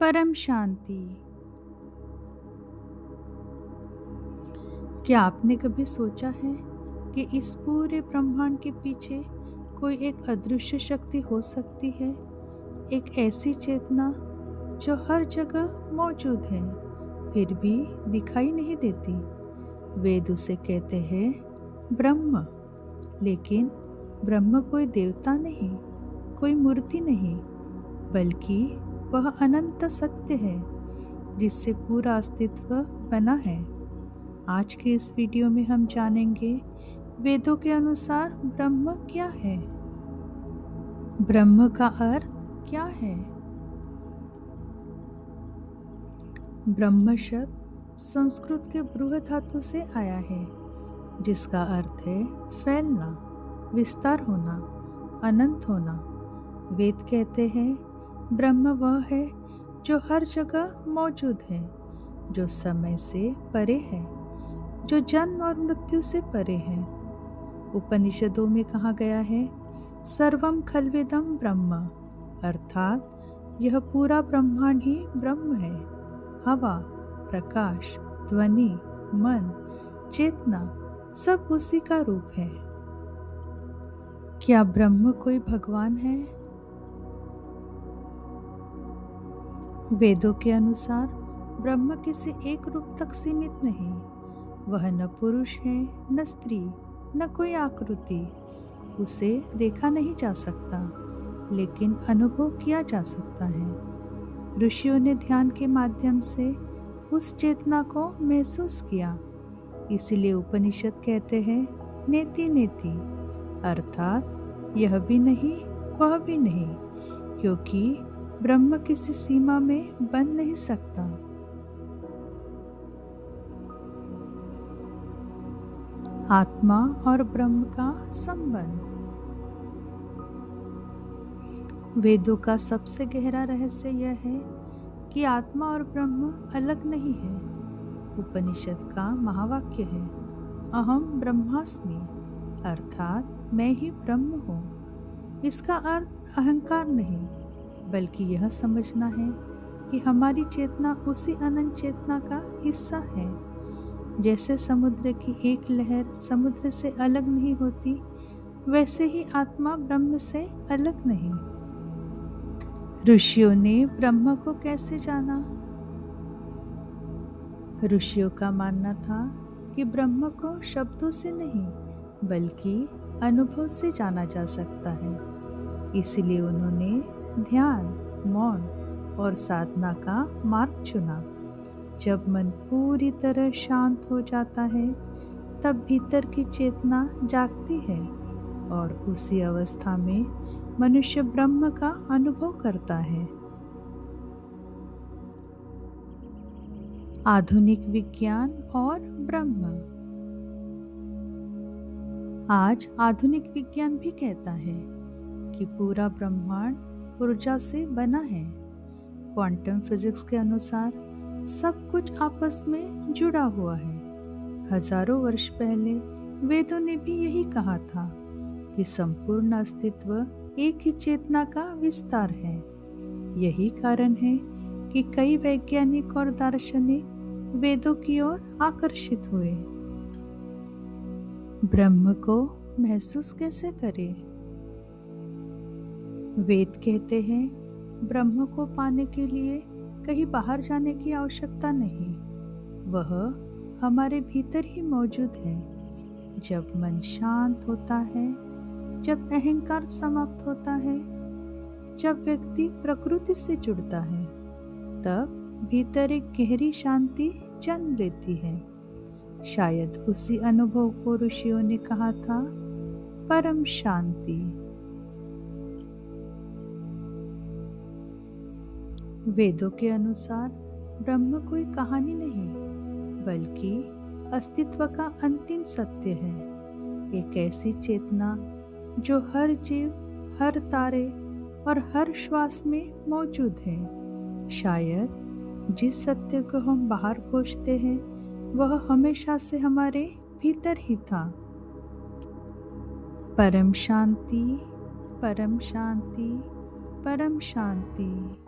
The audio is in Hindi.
परम शांति। क्या आपने कभी सोचा है कि इस पूरे ब्रह्मांड के पीछे कोई एक अदृश्य शक्ति हो सकती है, एक ऐसी चेतना जो हर जगह मौजूद है फिर भी दिखाई नहीं देती। वेद उसे कहते हैं ब्रह्म। लेकिन ब्रह्म कोई देवता नहीं, कोई मूर्ति नहीं, बल्कि वह अनंत सत्य है जिससे पूरा अस्तित्व बना है। आज के इस वीडियो में हम जानेंगे वेदों के अनुसार ब्रह्म क्या है, ब्रह्म का अर्थ क्या है। ब्रह्म शब्द संस्कृत के बृहत् धातु से आया है, जिसका अर्थ है फैलना, विस्तार होना, अनंत होना। वेद कहते हैं ब्रह्म वह है जो हर जगह मौजूद है, जो समय से परे है, जो जन्म और मृत्यु से परे है। उपनिषदों में कहा गया है सर्वम खल्विदम ब्रह्म, अर्थात यह पूरा ब्रह्मांड ही ब्रह्म है। हवा, प्रकाश, ध्वनि, मन, चेतना सब उसी का रूप है। क्या ब्रह्म कोई भगवान है? वेदों के अनुसार ब्रह्म किसी एक रूप तक सीमित नहीं। वह न पुरुष है, न स्त्री, न कोई आकृति। उसे देखा नहीं जा सकता, लेकिन अनुभव किया जा सकता है। ऋषियों ने ध्यान के माध्यम से उस चेतना को महसूस किया। इसलिए उपनिषद कहते हैं नेति नेति, अर्थात यह भी नहीं वह भी नहीं, क्योंकि ब्रह्म किसी सीमा में बन नहीं सकता। आत्मा और ब्रह्म का संबंध। वेदों का सबसे गहरा रहस्य यह है कि आत्मा और ब्रह्म अलग नहीं है। उपनिषद का महावाक्य है अहम ब्रह्मास्मि, अर्थात मैं ही ब्रह्म हूँ। इसका अर्थ अहंकार नहीं, बल्कि यह समझना है कि हमारी चेतना उसी अनंत चेतना का हिस्सा है। जैसे समुद्र की एक लहर समुद्र से अलग नहीं होती, वैसे ही आत्मा ब्रह्म से अलग नहीं। ऋषियों ने ब्रह्म को कैसे जाना? ऋषियों का मानना था कि ब्रह्म को शब्दों से नहीं, बल्कि अनुभव से जाना जा सकता है। इसलिए उन्होंने ध्यान, मौन और साधना का मार्ग चुना। जब मन पूरी तरह शांत हो जाता है, तब भीतर की चेतना जागती है और उसी अवस्था में मनुष्य ब्रह्म का अनुभव करता है। आधुनिक विज्ञान और ब्रह्म। आज आधुनिक विज्ञान भी कहता है कि पूरा ब्रह्मांड ऊर्जा से बना है। क्वांटम फिजिक्स के अनुसार सब कुछ आपस में जुड़ा हुआ है। हजारों वर्ष पहले वेदों ने भी यही कहा था कि संपूर्ण अस्तित्व एक ही चेतना का विस्तार है। यही कारण है कि कई वैज्ञानिक और दार्शनिक वेदों की ओर आकर्षित हुए। ब्रह्म को महसूस कैसे करें? वेद कहते हैं ब्रह्म को पाने के लिए कहीं बाहर जाने की आवश्यकता नहीं, वह हमारे भीतर ही मौजूद है। जब मन शांत होता है, जब अहंकार समाप्त होता है, जब व्यक्ति प्रकृति से जुड़ता है, तब भीतर एक गहरी शांति जन्म लेती है। शायद उसी अनुभव को ऋषियों ने कहा था परम शांति। वेदों के अनुसार ब्रह्म कोई कहानी नहीं, बल्कि अस्तित्व का अंतिम सत्य है। एक ऐसी चेतना जो हर जीव, हर तारे और हर श्वास में मौजूद है। शायद जिस सत्य को हम बाहर खोजते हैं, वह हमेशा से हमारे भीतर ही था। परम शांति, परम शांति, परम शांति।